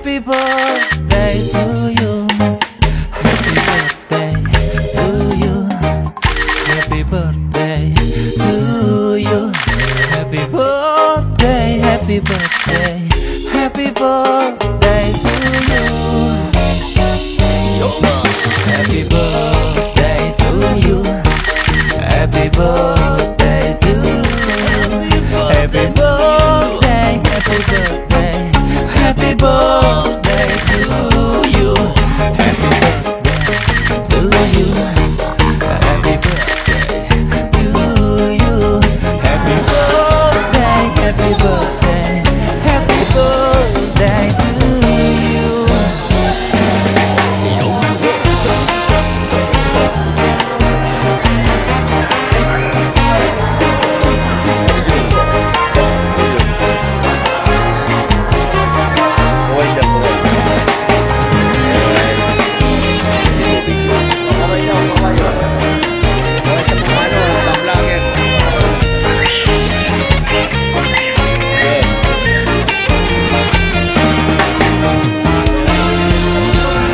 Happy birthday to you. Happy birthday to you. Happy birthday to you. Happy birthday, happy birthday, happy birthday to you. Happy birthday to you. Happy birthday to you. Happy birthday, happy birthday, happy birthday to you. Happy birthday to you. Happy birthday to you. Happy birthday, happy birthday, happy birthday to you.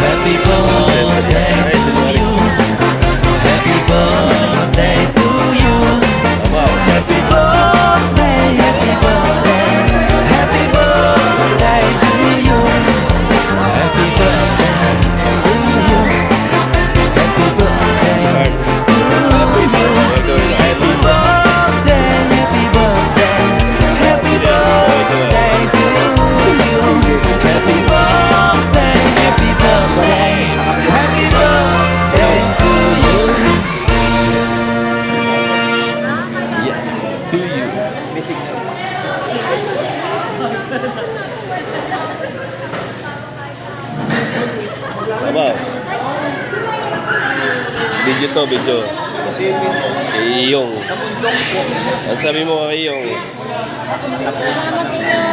Happy birthday to you. Happy birthday to you. Happy birthday, happy birthday, happy birthday to you. Happy birthday to you. Happy birthday to you. Happy birthday, happy birthday, happy birthday to you. Happy birthday, happy birthday, happy birthday to you. Yeah, to you. Abaw. Video to, video. Kay Iyong. Ang sabi mo kay Iyong? Salamat iyo.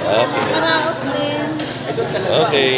Okay. Karaos din. Okay.